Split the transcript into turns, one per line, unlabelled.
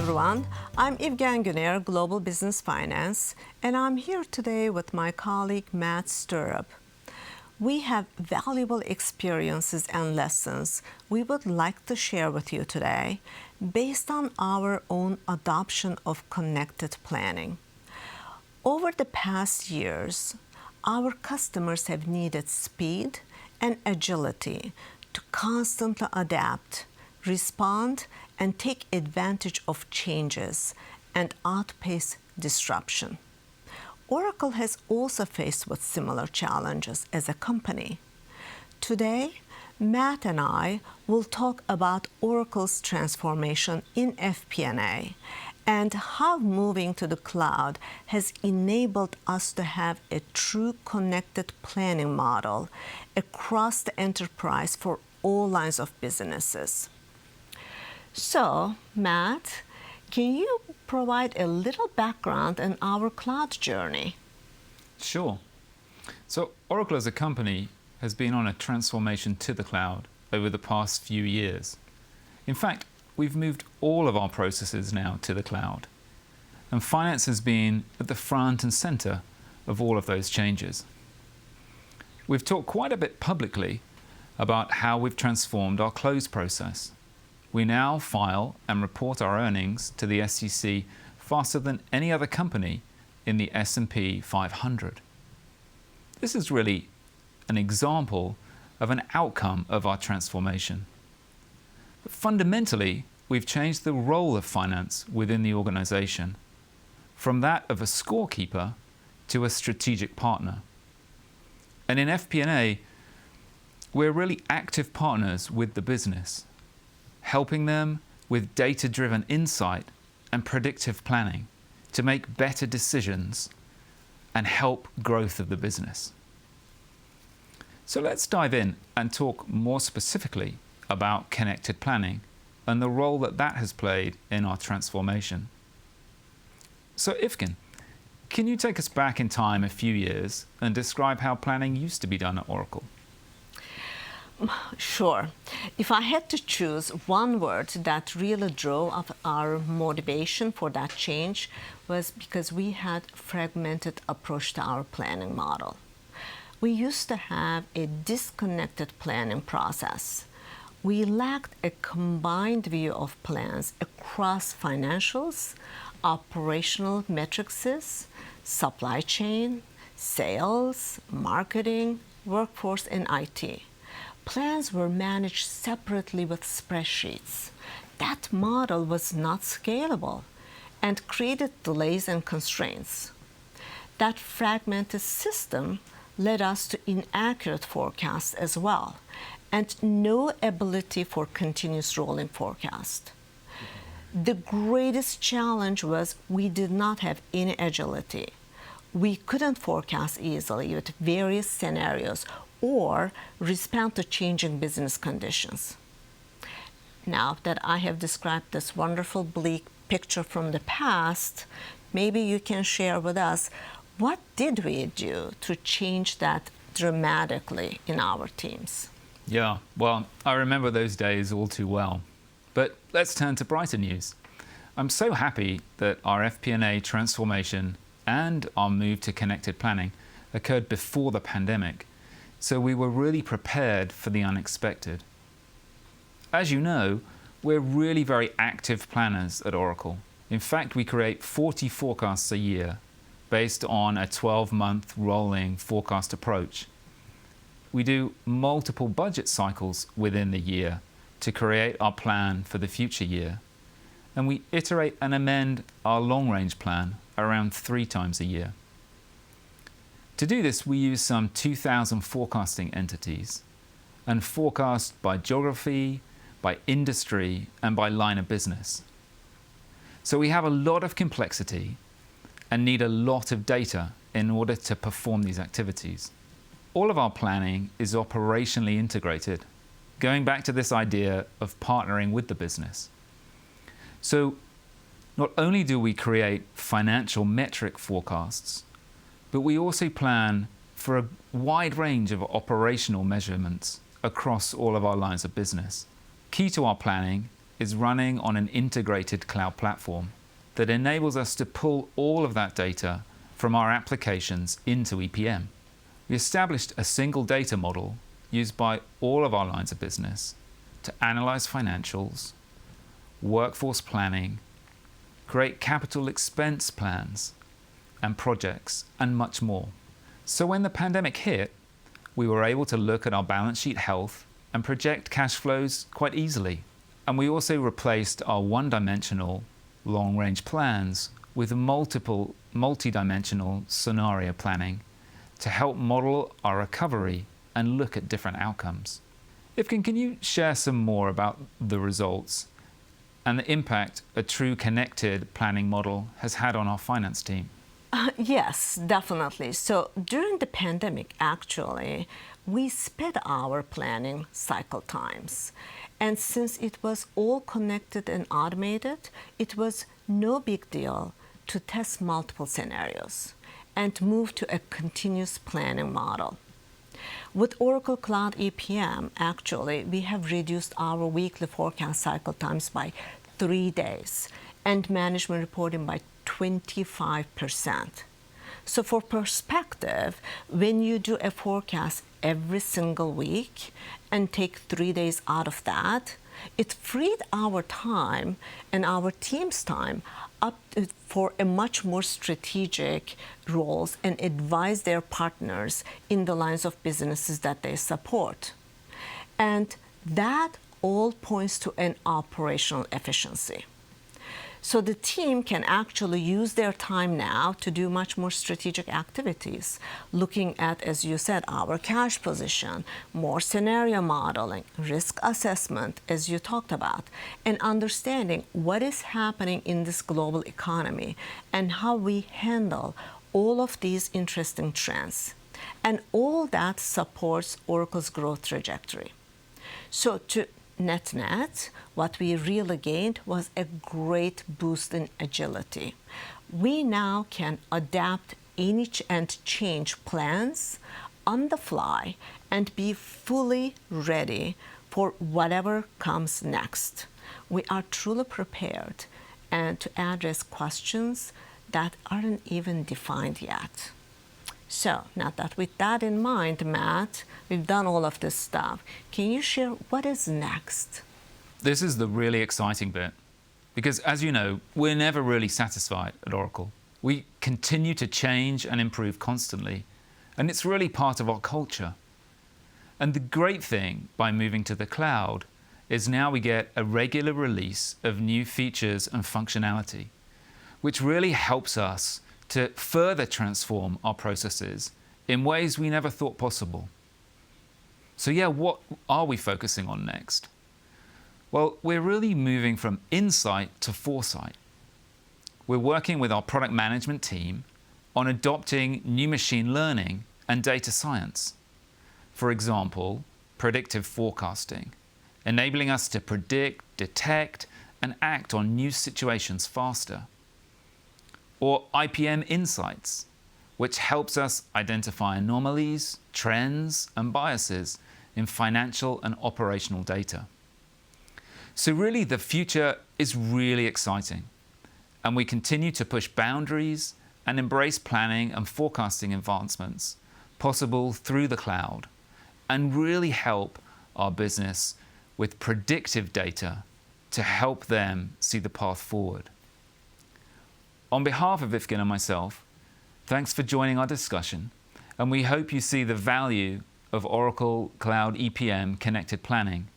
everyone. I'm Ivgen, Global Business Finance, and I'm here today with my colleague Matt Stirrup. We have valuable experiences and lessons we would like to share with you today based on our own adoption of connected planning. Over the past years, our customers have needed speed and agility to constantly adapt, respond, and take advantage of changes and outpace disruption. Oracle has also faced with similar challenges as a company. Today, Matt and I will talk about Oracle's transformation in FP&A and how moving to the cloud has enabled us to have a true connected planning model across the enterprise for all lines of businesses. So, Matt, can you provide a little background on our cloud journey?
Sure. So Oracle as a company has been on a transformation to the cloud over the past few years. In fact, we've moved all of our processes now to the cloud. And finance has been at the front and center of all of those changes. We've talked quite a bit publicly about how we've transformed our close process. We now file and report our earnings to the SEC faster than any other company in the S&P 500. This is really an example of an outcome of our transformation. But fundamentally, we've changed the role of finance within the organization from that of a scorekeeper to a strategic partner. And in FP&A, we're really active partners with the business, helping them with data-driven insight and predictive planning to make better decisions and help growth of the business. So let's dive in and talk more specifically about connected planning and the role that that has played in our transformation. So Ivgen, can you take us back in time a few years and describe how planning used to be done at Oracle?
Sure. If I had to choose one word that really drove up our motivation for that change was because we had a fragmented approach to our planning model. We used to have a disconnected planning process. We lacked a combined view of plans across financials, operational metrics, supply chain, sales, marketing, workforce, and IT. Plans were managed separately with spreadsheets. That model was not scalable and created delays and constraints. That fragmented system led us to inaccurate forecasts as well, and no ability for continuous rolling forecast. The greatest challenge was we did not have any agility. We couldn't forecast easily with various scenarios or respond to changing business conditions. Now that I have described this wonderful bleak picture from the past, maybe you can share with us what did we do to change that dramatically in our teams?
Yeah, well, I remember those days all too well. But let's turn to brighter news. I'm so happy that our FP&A transformation and our move to connected planning occurred before the pandemic, so we were really prepared for the unexpected. As you know, we're really very active planners at Oracle. In fact, we create 40 forecasts a year based on a 12-month rolling forecast approach. We do multiple budget cycles within the year to create our plan for the future year. And we iterate and amend our long-range plan around 3 times a year. To do this, we use some 2,000 forecasting entities and forecast by geography, by industry, and by line of business. So we have a lot of complexity and need a lot of data in order to perform these activities. All of our planning is operationally integrated, going back to this idea of partnering with the business. So not only do we create financial metric forecasts, but we also plan for a wide range of operational measurements across all of our lines of business. Key to our planning is running on an integrated cloud platform that enables us to pull all of that data from our applications into EPM. We established a single data model used by all of our lines of business to analyze financials, workforce planning, create capital expense plans and projects, and much more. So when the pandemic hit, we were able to look at our balance sheet health and project cash flows quite easily. And we also replaced our one-dimensional long-range plans with multiple multi-dimensional scenario planning to help model our recovery and look at different outcomes. Ivgen, can you share some more about the results and the impact a true connected planning model has had on our finance team?
Yes, definitely. So during the pandemic, actually, we sped our planning cycle times. And since it was all connected and automated, it was no big deal to test multiple scenarios and move to a continuous planning model. With Oracle Cloud EPM, actually, we have reduced our weekly forecast cycle times by 3 days and management reporting by 25%. So for perspective, when you do a forecast every single week and take 3 days out of that, it freed our time and our team's time up for a much more strategic roles and advise their partners in the lines of businesses that they support. And that all points to an operational efficiency. So the team can actually use their time now to do much more strategic activities, looking at, as you said, our cash position, more scenario modeling, risk assessment, as you talked about, and understanding what is happening in this global economy and how we handle all of these interesting trends. And all that supports Oracle's growth trajectory. So to net, what we really gained was a great boost in agility. We now can adapt and change plans on the fly and be fully ready for whatever comes next. We are truly prepared and to address questions that aren't even defined yet. So now that with that in mind, Matt, we've done all of this stuff. Can you share what is next?
This is the really exciting bit, because as you know, we're never really satisfied at Oracle. We continue to change and improve constantly, and it's really part of our culture. And the great thing by moving to the cloud is now we get a regular release of new features and functionality, which really helps us to further transform our processes in ways we never thought possible. So yeah, what are we focusing on next? Well, we're really moving from insight to foresight. We're working with our product management team on adopting new machine learning and data science. For example, predictive forecasting, enabling us to predict, detect, and act on new situations faster. Or IPM Insights, which helps us identify anomalies, trends, and biases in financial and operational data. So really, the future is really exciting, and we continue to push boundaries and embrace planning and forecasting advancements possible through the cloud, and really help our business with predictive data to help them see the path forward. On behalf of Ivgen and myself, thanks for joining our discussion, and we hope you see the value of Oracle Cloud EPM connected planning